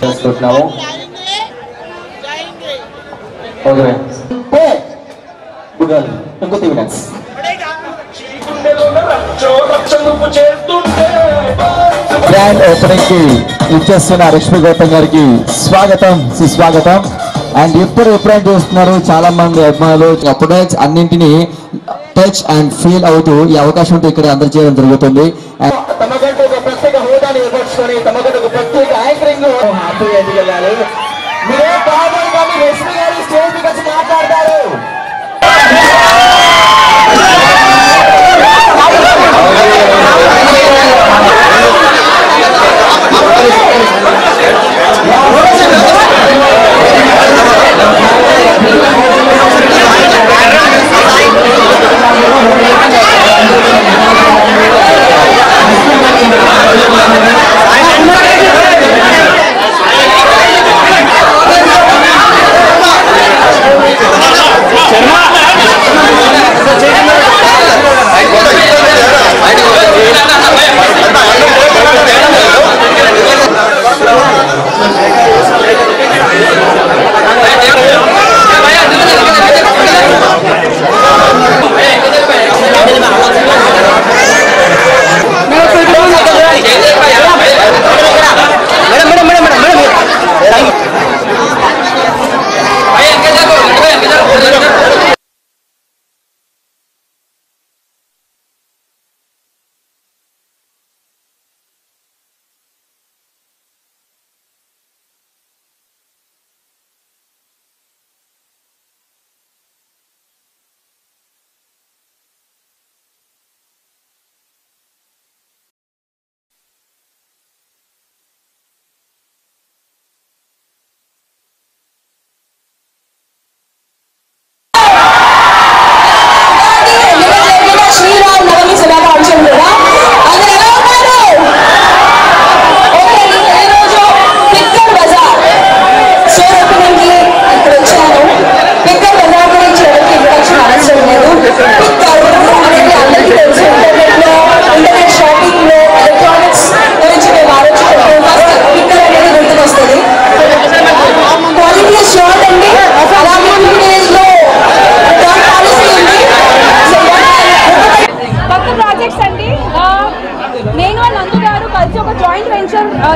చేసుకుంటున్నాము. ఓకే ఇంకో 3 minutes. Grand opening కి ఇచ్చేస్తున్న లక్ష్మీ గౌతమ్ గారికి స్వాగతం సుస్వాగతం. అండ్ ఎప్పుడైనా చూస్తున్నారు చాలా మంది అభిమానులు అప్పుడే అన్నింటినీ టచ్ అండ్ ఫీల్ అవుతూ ఈ అవకాశం ఉంటే ఇక్కడ అందరు చేయడం జరుగుతుంది. తమకంటే ఒక ప్రత్యేక హోదాని ఏర్పరచుకొని తమకంటే ఒక ప్రత్యేక యాంకరింగ్ హ్యాపీగా ఎదిగెళ్ళాలి. మీరే కావాలి కానీ లక్ష్మి గారు స్టేజ్ మీద వచ్చి మాట్లాడతారు.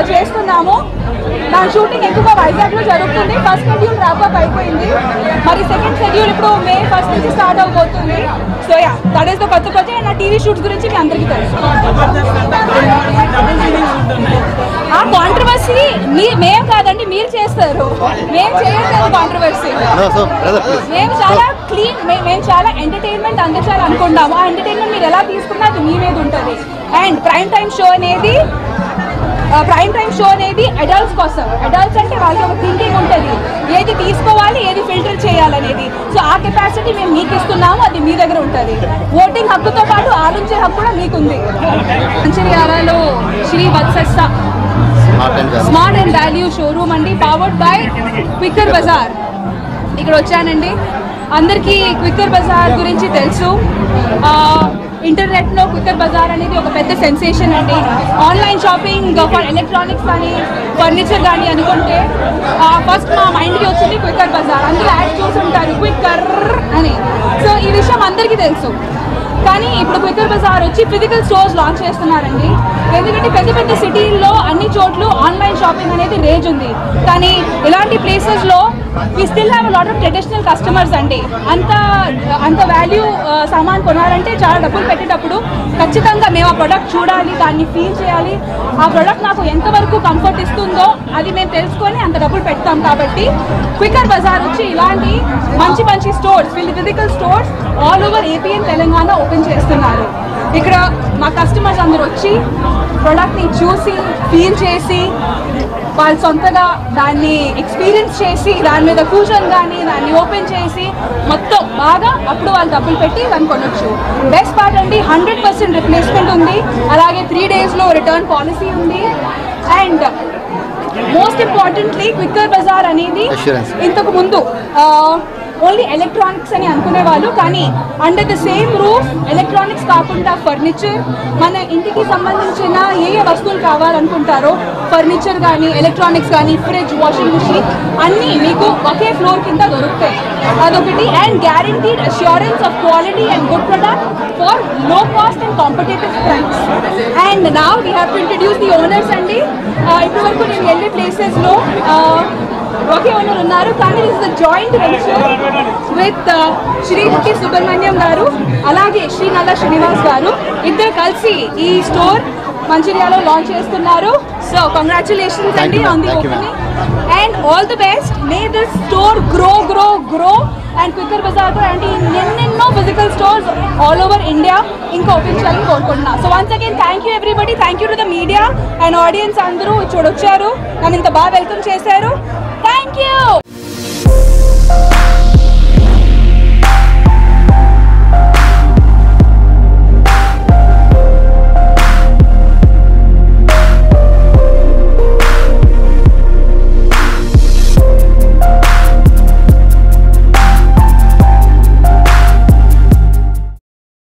చేస్తున్నాము. దాని షూటింగ్ ఎక్కువగా వైజాగ్లో జరుగుతుంది. ఫస్ట్ షెడ్యూల్ ర్యాప్ అయిపోయింది. మరి సెకండ్ షెడ్యూల్ ఇప్పుడు May 1 నుంచి స్టార్ట్ అవబోతుంది. So yeah that is the కొత్త ప్రాజెక్ట్. నా టీవీ షూట్స్ గురించి మీ అందరికీ తెలుసు. ఆ కాంట్రవర్సీ మేము కాదండి, మీరు చేస్తారు. మేము చేయట్లేదు కాంట్రవర్సీ. మేము చాలా క్లీన్, మేము చాలా ఎంటర్టైన్మెంట్ అందించాలనుకుంటాము. ఆ ఎంటర్టైన్మెంట్ మీరు ఎలా తీసుకున్నా అది మీ మీద ఉంటుంది. అండ్ ప్రైమ్ టైమ్ షో అనేది అడల్ట్స్ కోసం. అడల్ట్స్ అంటే వాళ్ళకి ఒక థింకింగ్ ఉంటుంది, ఏది తీసుకోవాలి ఏది ఫిల్టర్ చేయాలనేది. సో ఆ కెపాసిటీ మేము మీకు ఇస్తున్నాము, అది మీ దగ్గర ఉంటుంది. ఓటింగ్ హక్కుతో పాటు ఆలోచించే హక్కు కూడా మీకుంది. మంచిర్యాలలో Sri Vatsa smart and value showroom అండి, పవర్డ్ బై క్విక్కర్ బజార్. ఇక్కడ వచ్చానండి. అందరికీ క్విక్కర్ బజార్ గురించి తెలుసు. ఇంటర్నెట్లో క్విక్కర్ బజార్ అనేది ఒక పెద్ద సెన్సేషన్ అండి. ఆన్లైన్ షాపింగ్ ఫర్ ఎలక్ట్రానిక్స్ కానీ ఫర్నిచర్ కానీ అనుకుంటే ఫస్ట్ మా మైండ్కి వచ్చింది క్విక్కర్ బజార్. అందులో యాడ్ చూసుంటారు క్విక్కర్ అని. సో ఈ విషయం అందరికీ తెలుసు. కానీ ఇప్పుడు క్విక్కర్ బజార్ వచ్చి ఫిజికల్ స్టోర్స్ లాంచ్ చేస్తున్నారండి. ఎందుకంటే పెద్ద పెద్ద సిటీల్లో అన్ని చోట్ల ఆన్లైన్ షాపింగ్ అనేది రేజ్ ఉంది. కానీ ఇలాంటి ప్లేసెస్లో we still have lot of traditional customers అండి. అంత వాల్యూ సామాన్ కొనాలంటే చాలా డబ్బులు పెట్టేటప్పుడు ఖచ్చితంగా మేము ఆ ప్రోడక్ట్ చూడాలి, దాన్ని ఫీల్ చేయాలి. ఆ ప్రోడక్ట్ నాకు ఎంతవరకు కంఫర్ట్ ఇస్తుందో అది మేము తెలుసుకొని అంత డబ్బులు పెడతాం. కాబట్టి క్విక్కర్ బజార్ వచ్చి ఇలాంటి మంచి మంచి stores, physical stores all over AP and Telangana open చేస్తున్నారు. ఇక్కడ మా కస్టమర్స్ అందరూ వచ్చి ప్రోడక్ట్ని చూసి ఫీల్ చేసి వాళ్ళు సొంతగా దాన్ని ఎక్స్పీరియన్స్ చేసి దాని మీద కూర్చొని కానీ దాన్ని ఓపెన్ చేసి మొత్తం బాగా అప్పుడు వాళ్ళు డబ్బులు పెట్టి దాన్ని కొనొచ్చు. బెస్ట్ పార్ట్ అండి 100% రిప్లేస్మెంట్ ఉంది. అలాగే 3 daysలో రిటర్న్ పాలసీ ఉంది. And most importantly Quikr Bazaar అనేది ఇంతకు ముందు ఓన్లీ ఎలక్ట్రానిక్స్ అని అనుకునే వాళ్ళు, కానీ under the same roof electronics కాకుండా ఫర్నిచర్, మన ఇంటికి సంబంధించిన ఏ వస్తువులు కావాలనుకుంటారో ఫర్నిచర్ కానీ ఎలక్ట్రానిక్స్ కానీ ఫ్రిడ్జ్, వాషింగ్ మిషన్ అన్నీ మీకు ఒకే ఫ్లోర్ కింద దొరుకుతాయి. అదొకటి. And guaranteed assurance of quality and good product for low cost and competitive price. And now we have to introduce the owners అండి. ఇప్పటివరకు నేను వెళ్ళే ప్లేసెస్లో ఒకే ఓనర్ ఉన్నారు, కానీ this is joint venture with Srimukhi Subrahmanyam గారు అలాగే శ్రీనల్ల శ్రీనివాస్ గారు. ఇద్దరు కలిసి ఈ స్టోర్ మంచిర్యాలలో లాంచ్ చేస్తున్నారు. సో కంగ్రాచులేషన్స్ అండి on the opening and all the best. May this store grow and Quikr బజార్తో అంటే ఎన్నెన్నో physical stores all over India ఇంకా ఓపెన్ చేయాలని కోరుకుంటున్నా. So once again thank you everybody, thank you to the media and audience అందరూ చూడొచ్చారు, నన్ను ఇంత బాగా వెల్కమ్ చేశారు. Thank you.